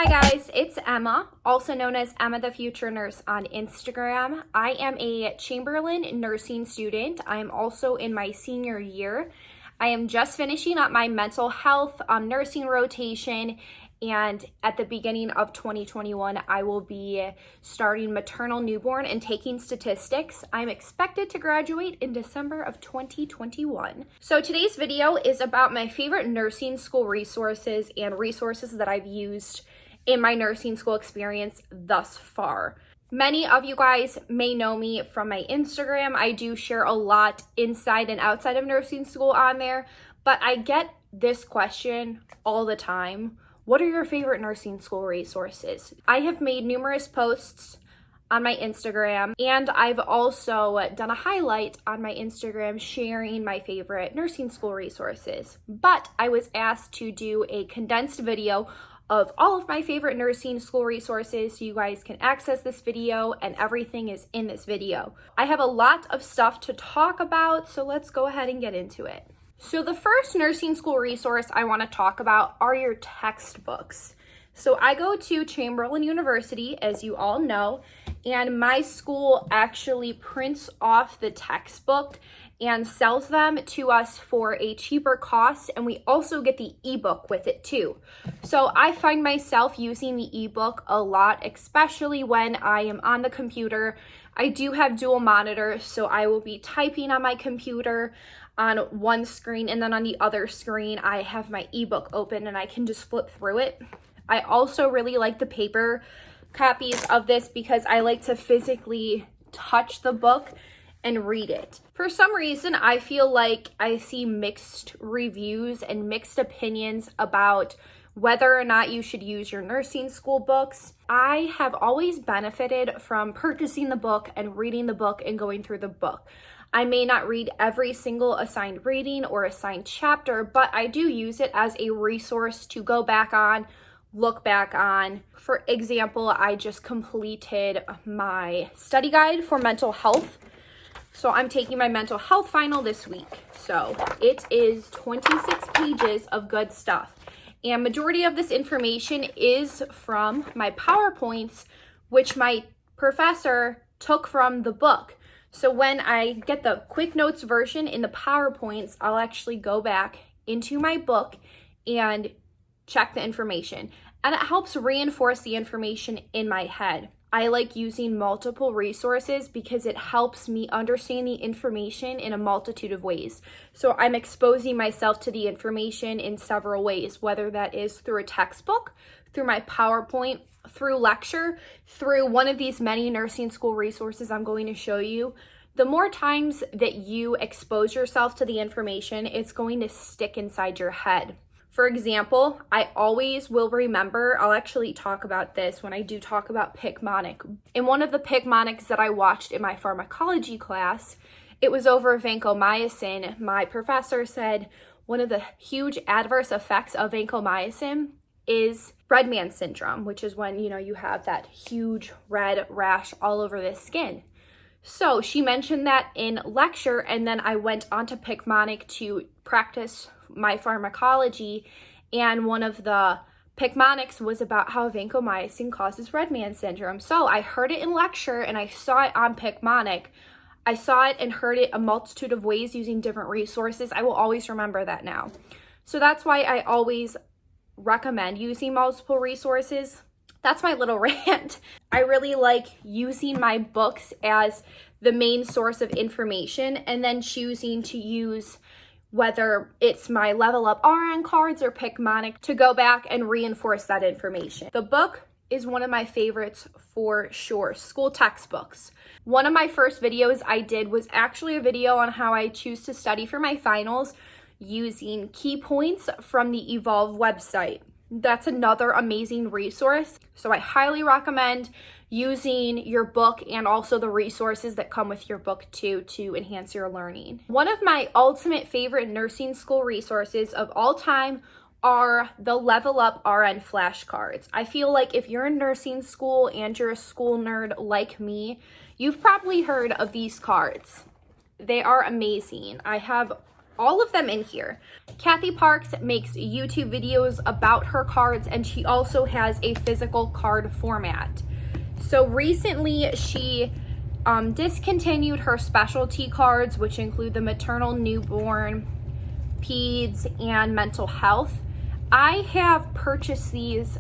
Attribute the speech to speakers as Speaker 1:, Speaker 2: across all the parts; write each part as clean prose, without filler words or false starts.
Speaker 1: Hi guys, it's Emma, also known as Emma the Future Nurse on Instagram. I am a Chamberlain nursing student. I am also in my senior year. I am just finishing up my mental health nursing rotation, and at the beginning of 2021, I will be starting maternal newborn and taking statistics. I'm expected to graduate in December of 2021. So today's video is about my favorite nursing school resources and resources that I've used in my nursing school experience thus far. Many of you guys may know me from my Instagram. I do share a lot inside and outside of nursing school on there, but I get this question all the time. What are your favorite nursing school resources? I have made numerous posts on my Instagram, and I've also done a highlight on my Instagram sharing my favorite nursing school resources. But I was asked to do a condensed video of all of my favorite nursing school resources so you guys can access this video, and everything is in this video. I have a lot of stuff to talk about, so let's go ahead and get into it. So the first nursing school resource I want to talk about are your textbooks. So I go to Chamberlain University, as you all know, and my school actually prints off the textbook and sells them to us for a cheaper cost, and we also get the ebook with it too. So I find myself using the ebook a lot, especially when I am on the computer. I do have dual monitors, so I will be typing on my computer on one screen, and then on the other screen I have my ebook open and I can just flip through it. I also really like the paper copies of this because I like to physically touch the book and read it. For some reason, I feel like I see mixed reviews and mixed opinions about whether or not you should use your nursing school books. I have always benefited from purchasing the book and reading the book and going through the book. I may not read every single assigned reading or assigned chapter, but I do use it as a resource to go back on, look back on. For example, I just completed my study guide for mental health. So I'm taking my mental health final this week. So it is 26 pages of good stuff. And majority of this information is from my PowerPoints, which my professor took from the book. So when I get the quick notes version in the PowerPoints, I'll actually go back into my book and check the information. And it helps reinforce the information in my head. I like using multiple resources because it helps me understand the information in a multitude of ways. So I'm exposing myself to the information in several ways, whether that is through a textbook, through my PowerPoint, through lecture, through one of these many nursing school resources I'm going to show you. The more times that you expose yourself to the information, it's going to stick inside your head. For example, I always will remember, I'll actually talk about this when I do talk about Picmonic. In one of the Picmonics that I watched in my pharmacology class, it was over vancomycin. My professor said one of the huge adverse effects of vancomycin is red man syndrome, which is when, you have that huge red rash all over the skin. So she mentioned that in lecture, and then I went on to Picmonic to practice my pharmacology, and one of the Picmonics was about how vancomycin causes red man syndrome. So I heard it in lecture and I saw it on Picmonic. I saw it and heard it a multitude of ways using different resources. I will always remember that now. So that's why I always recommend using multiple resources. That's my little rant. I really like using my books as the main source of information and then choosing to use whether it's my Level Up RN cards or Picmonic to go back and reinforce that information. The book is one of my favorites for sure. School textbooks. One of my first videos I did was actually a video on how I choose to study for my finals using key points from the Evolve website. That's another amazing resource. So I highly recommend using your book and also the resources that come with your book too to enhance your learning. One of my ultimate favorite nursing school resources of all time are the Level Up RN flashcards. I feel like if you're in nursing school and you're a school nerd like me, you've probably heard of these cards. They are amazing. I have all of them in here. Kathy Parks makes YouTube videos about her cards, and she also has a physical card format. So recently she discontinued her specialty cards, which include the maternal, newborn, peds, and mental health. I have purchased these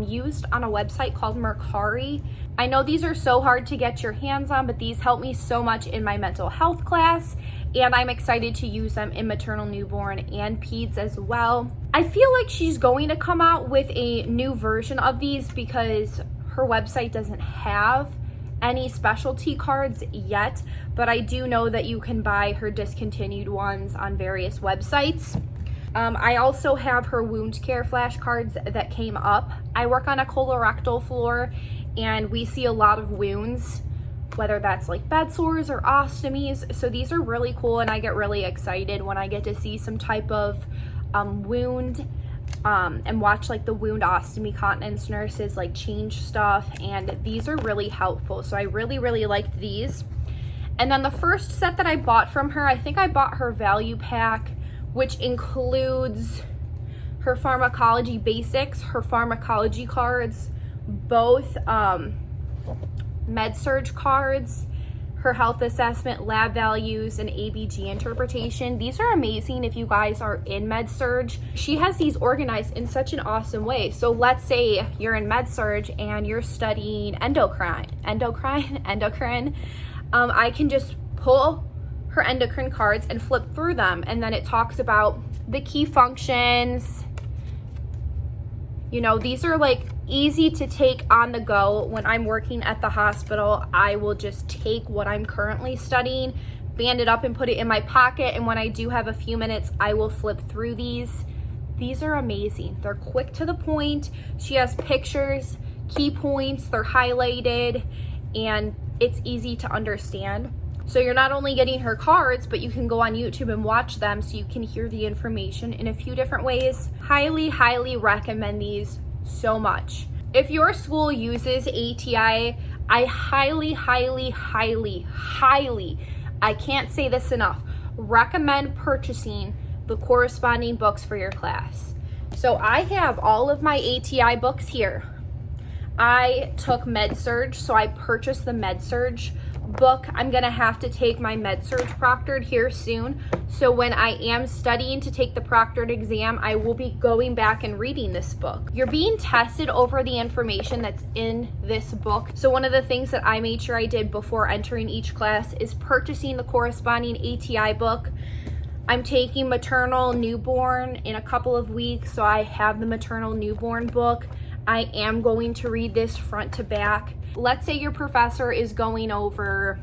Speaker 1: used on a website called Mercari. I know these are so hard to get your hands on, but these help me so much in my mental health class, and I'm excited to use them in maternal, newborn, and peds as well. I feel like she's going to come out with a new version of these because her website doesn't have any specialty cards yet, but I do know that you can buy her discontinued ones on various websites. I also have her wound care flashcards that came up. I work on a colorectal floor, and we see a lot of wounds, whether that's like bed sores or ostomies. So these are really cool, and I get really excited when I get to see some type of wound and watch like the wound ostomy continence nurses like change stuff, and these are really helpful. So I really liked these. And then the first set that I bought from her, I think I bought her value pack, which includes her pharmacology basics, her pharmacology cards, both med-surg cards, her health assessment, lab values, and ABG interpretation. These are amazing if you guys are in med-surg. She has these organized in such an awesome way. So let's say you're in med-surg and you're studying endocrine. I can just pull her endocrine cards and flip through them, and then it talks about the key functions. You know, these are like easy to take on the go. When I'm working at the hospital, I will just take what I'm currently studying, band it up, and put it in my pocket, and when I do have a few minutes, I will flip through these. These are amazing. They're quick to the point. She has pictures, key points, they're highlighted, and it's easy to understand. So you're not only getting her cards, but you can go on YouTube and watch them so you can hear the information in a few different ways. Highly recommend these so much. If your school uses ATI, I highly, I can't say this enough, recommend purchasing the corresponding books for your class. So I have all of my ATI books here. I took med-surg, so I purchased the med-surg book. I'm gonna have to take my med-surg proctored here soon, so when I am studying to take the proctored exam, I will be going back and reading this book. You're being tested over the information that's in this book, so one of the things that I made sure I did before entering each class is purchasing the corresponding ATI book. I'm taking maternal newborn in a couple of weeks, so I have the maternal newborn book. I am going to read this front to back. Let's say your professor is going over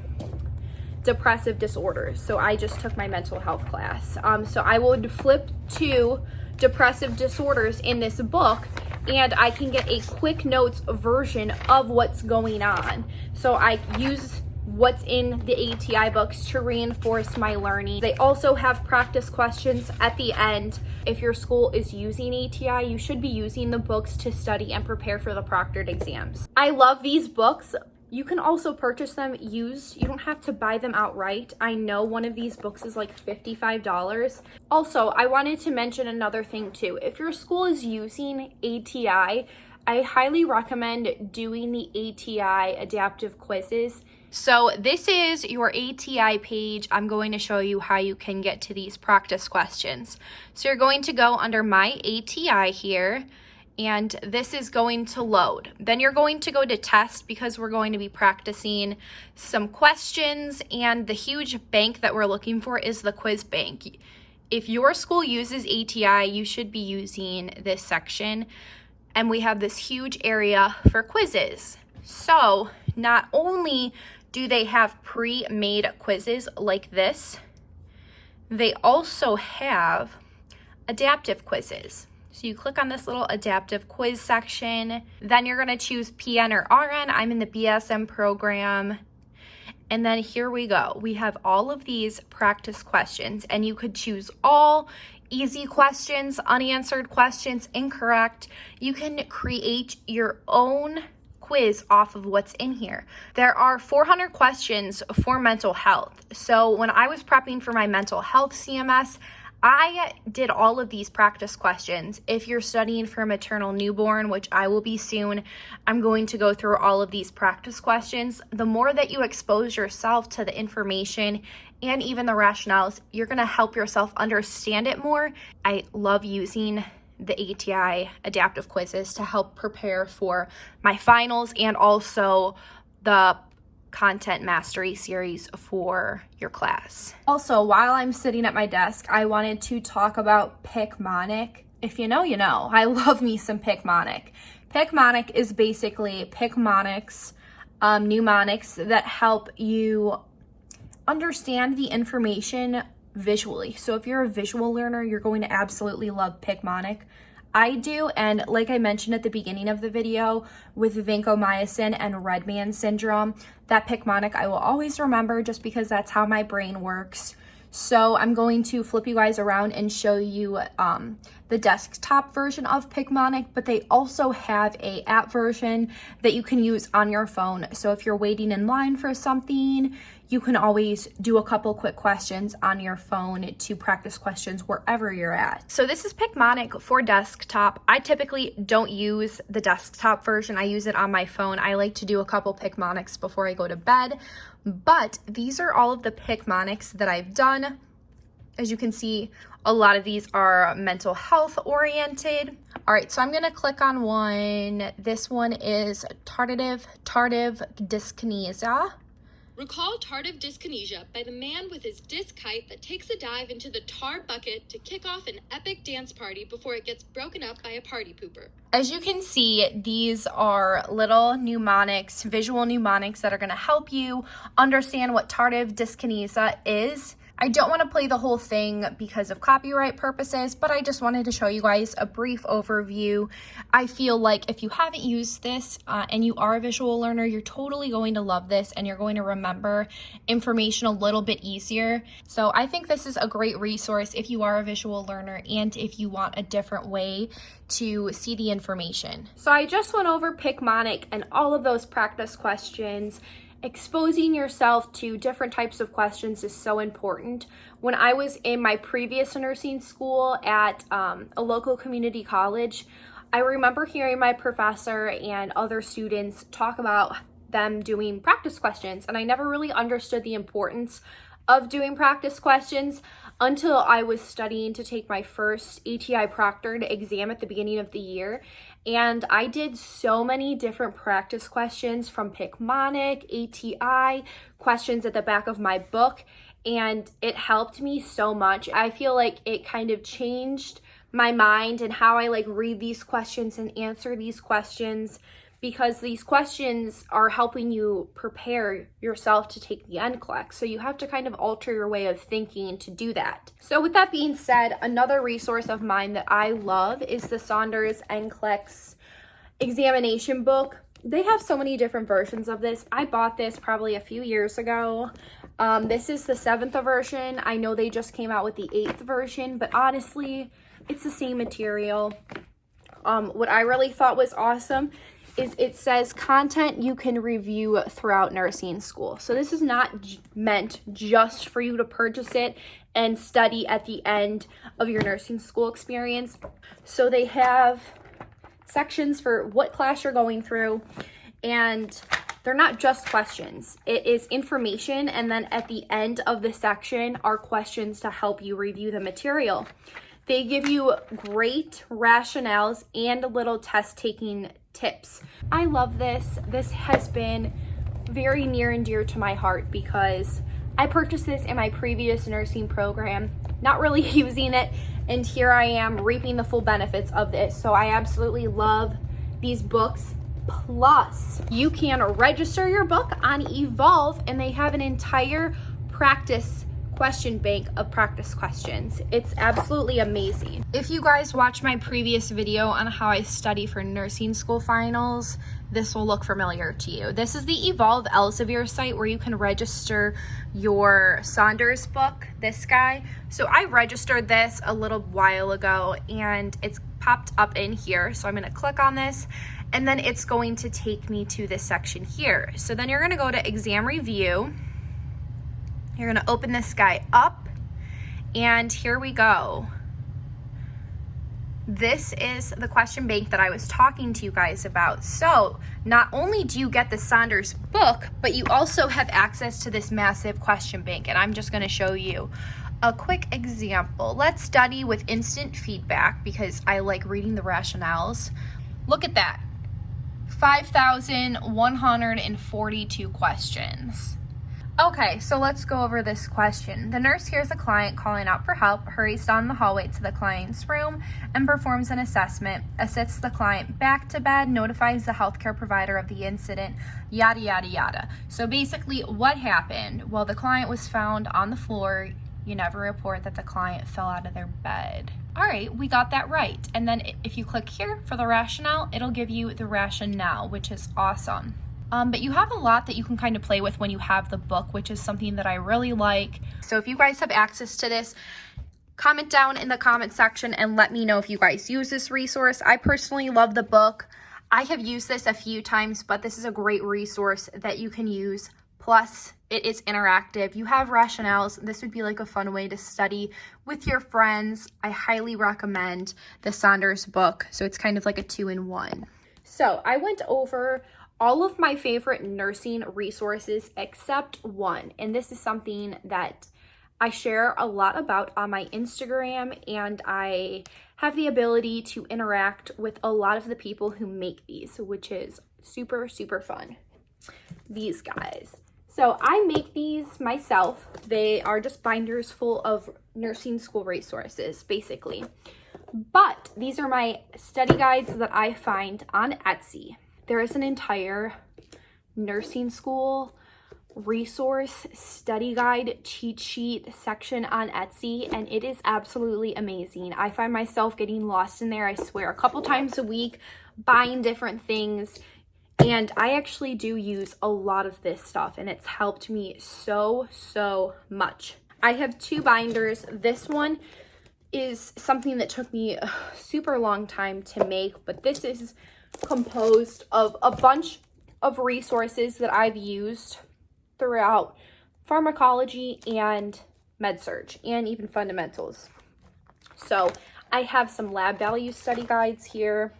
Speaker 1: depressive disorders. So I just took my mental health class. So I would flip to depressive disorders in this book, and I can get a quick notes version of what's going on. So I use what's in the ATI books to reinforce my learning. They also have practice questions at the end. If your school is using ATI, you should be using the books to study and prepare for the proctored exams. I love these books. You can also purchase them used. You don't have to buy them outright. I know one of these books is like $55. Also, I wanted to mention another thing too. If your school is using ATI, I highly recommend doing the ATI Adaptive Quizzes. So this is your ATI page. I'm going to show you how you can get to these practice questions. So you're going to go under My ATI here, and this is going to load. Then you're going to go to Test because we're going to be practicing some questions, and the huge bank that we're looking for is the quiz bank. If your school uses ATI, you should be using this section, and we have this huge area for quizzes. So not only do they have pre-made quizzes like this, they also have adaptive quizzes. So you click on this little adaptive quiz section, then you're gonna choose PN or RN. I'm in the BSM program. And then here we go. We have all of these practice questions, and you could choose all, easy questions, unanswered questions, incorrect. You can create your own quiz off of what's in here. There are 400 questions for mental health. So when I was prepping for my mental health CMS, I did all of these practice questions. If you're studying for maternal newborn, which I will be soon, I'm going to go through all of these practice questions. The more that you expose yourself to the information and even the rationales, you're going to help yourself understand it more. I love using the ATI Adaptive Quizzes to help prepare for my finals and also the content mastery series for your class. Also, while I'm sitting at my desk, I wanted to talk about Picmonic. If you know, you know. I love me some Picmonic. Picmonic is basically Picmonics, mnemonics that help you understand the information visually. So if you're a visual learner, you're going to absolutely love Picmonic. I do, and like I mentioned at the beginning of the video, with vancomycin and red man syndrome, that Picmonic I will always remember just because that's how my brain works. So I'm going to flip you guys around and show you the desktop version of Picmonic, but they also have a app version that you can use on your phone. So if you're waiting in line for something, you can always do a couple quick questions on your phone to practice questions wherever you're at. So this is Picmonic for desktop. I typically don't use the desktop version. I use it on my phone. I like to do a couple Picmonics before I go to bed, but these are all of the Picmonics that I've done. As you can see, a lot of these are mental health oriented. All right, so I'm gonna click on one. This one is tardive dyskinesia.
Speaker 2: Recall tardive dyskinesia by the man with his disc kite that takes a dive into the tar bucket to kick off an epic dance party before it gets broken up by a party pooper.
Speaker 1: As you can see, these are little mnemonics, visual mnemonics that are going to help you understand what tardive dyskinesia is. I don't want to play the whole thing because of copyright purposes, but I just wanted to show you guys a brief overview. I feel like if you haven't used this and you are a visual learner, you're totally going to love this and you're going to remember information a little bit easier. So I think this is a great resource if you are a visual learner and if you want a different way to see the information. So I just went over Picmonic and all of those practice questions. Exposing yourself to different types of questions is so important. When I was in my previous nursing school at a local community college, I remember hearing my professor and other students talk about them doing practice questions, and I never really understood the importance of doing practice questions until I was studying to take my first ATI proctored exam at the beginning of the year. And I did so many different practice questions from Picmonic, ATI, questions at the back of my book, and it helped me so much. I feel like it kind of changed my mind and how I read these questions and answer these questions, because these questions are helping you prepare yourself to take the NCLEX. So you have to kind of alter your way of thinking to do that. So with that being said, another resource of mine that I love is the Saunders NCLEX examination book. They have so many different versions of this. I bought this probably a few years ago. This is the 7th version. I know they just came out with the 8th version, but honestly, it's the same material. What I really thought was awesome is it says content you can review throughout nursing school. So this is not meant just for you to purchase it and study at the end of your nursing school experience. So they have sections for what class you're going through, and they're not just questions. It is information, and then at the end of the section are questions to help you review the material. They give you great rationales and little test-taking tips. I love this. This has been very near and dear to my heart because I purchased this in my previous nursing program, not really using it, and here I am reaping the full benefits of this. So I absolutely love these books. Plus, you can register your book on Evolve, and they have an entire practice question bank of practice questions. It's absolutely amazing. If you guys watched my previous video on how I study for nursing school finals, this will look familiar to you. This is the Evolve Elsevier site where you can register your Saunders book, this guy. So I registered this a little while ago and it's popped up in here. So I'm gonna click on this and then it's going to take me to this section here. So then you're gonna go to exam review. You're gonna open this guy up And here we go. This is the question bank that I was talking to you guys about. So not only do you get the Saunders book, but you also have access to this massive question bank. And I'm just going to show you a quick example. Let's study with instant feedback because I like reading the rationales. Look at that. 5,142 questions. Okay, so let's go over this question. The nurse hears a client calling out for help, hurries down the hallway to the client's room, and performs an assessment, assists the client back to bed, notifies the healthcare provider of the incident, yada, yada, yada. So basically, what happened? Well, the client was found on the floor. You never report that the client fell out of their bed. All right, we got that right. And then if you click here for the rationale, it'll give you the rationale, which is awesome. But you have a lot that you can kind of play with when you have the book, which is something that I really like. So if you guys have access to this, comment down in the comment section and let me know if you guys use this resource. I personally love the book. I have used this a few times, but this is a great resource that you can use. Plus, it is interactive. You have rationales. This would be like a fun way to study with your friends. I highly recommend the Saunders book. So it's kind of like a 2-in-1. So I went over all of my favorite nursing resources except one. And this is something that I share a lot about on my Instagram, and I have the ability to interact with a lot of the people who make these, which is super, super fun. These guys. So I make these myself. They are just binders full of nursing school resources, basically. But these are my study guides that I find on Etsy. There is an entire nursing school resource study guide cheat sheet section on Etsy, and it is absolutely amazing. I find myself getting lost in there, I swear, a couple times a week, buying different things, and I actually do use a lot of this stuff, and it's helped me so much. I have two binders. This one is something that took me a super long time to make, but this is composed of a bunch of resources that I've used throughout pharmacology and med-surg and even fundamentals. So I have some lab value study guides here.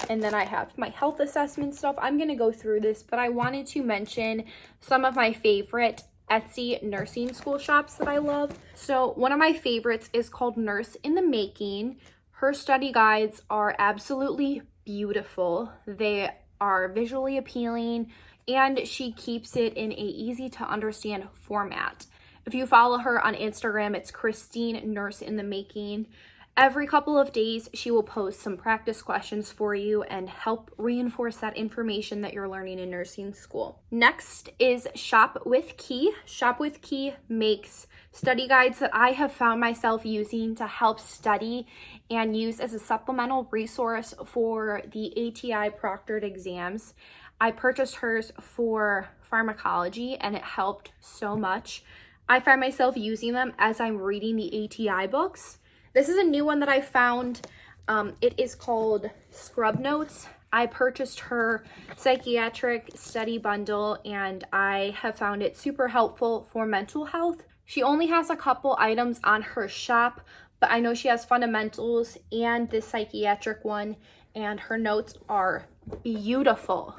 Speaker 1: And then I have my health assessment stuff. I'm going to go through this, but I wanted to mention some of my favorite Etsy nursing school shops that I love. So one of my favorites is called Nurse in the Making. Her study guides are absolutely beautiful. They are visually appealing, and she keeps it in a easy to understand format. If you follow her on Instagram, it's Christine Nurse in the Making. Every couple of days, she will post some practice questions for you and help reinforce that information that you're learning in nursing school. Next is Shop with Key. Shop with Key makes study guides that I have found myself using to help study and use as a supplemental resource for the ATI proctored exams. I purchased hers for pharmacology, and it helped so much. I find myself using them as I'm reading the ATI books. This is a new one that I found. It is called Scrub Notes. I purchased her psychiatric study bundle, and I have found it super helpful for mental health. She only has a couple items on her shop, but I know she has fundamentals and this psychiatric one, and her notes are beautiful.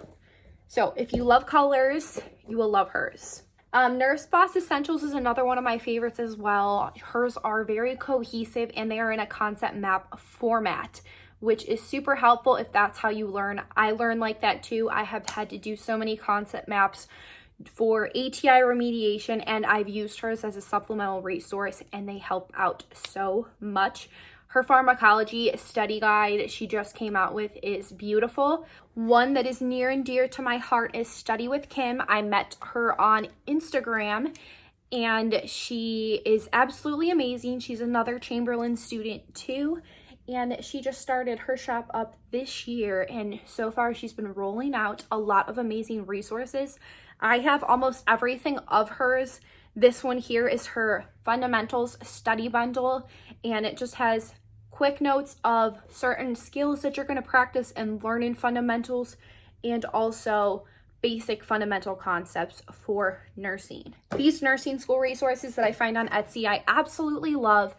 Speaker 1: So if you love colors, you will love hers. Nurse Boss Essentials is another one of my favorites as well. Hers are very cohesive, and they are in a concept map format, which is super helpful if that's how you learn. I learn like that too. I have had to do so many concept maps for ATI remediation, and I've used hers as a supplemental resource, and they help out so much. Her pharmacology study guide she just came out with is beautiful. One that is near and dear to my heart is Study with Kim. I met her on Instagram, and she is absolutely amazing. She's another Chamberlain student too, and she just started her shop up this year, and so far she's been rolling out a lot of amazing resources. I have almost everything of hers. This one here is her fundamentals study bundle, and it just has quick notes of certain skills that you're going to practice and learn in fundamentals, and also basic fundamental concepts for nursing. These nursing school resources that I find on Etsy, I absolutely love.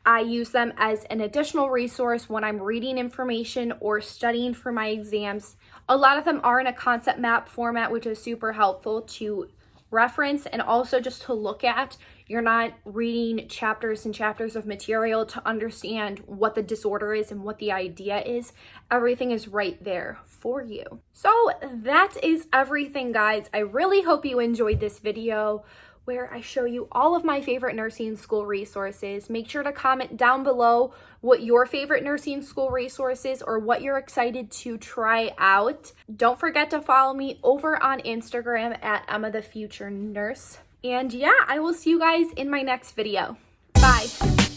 Speaker 1: I use them as an additional resource when I'm reading information or studying for my exams. A lot of them are in a concept map format, which is super helpful to reference and also just to look at. You're not reading chapters and chapters of material to understand what the disorder is and what the idea is. Everything is right there for you. So that is everything, guys. I really hope you enjoyed this video where I show you all of my favorite nursing school resources. Make sure to comment down below what your favorite nursing school resource is or what you're excited to try out. Don't forget to follow me over on Instagram at Emma the Future Nurse. And yeah, I will see you guys in my next video. Bye.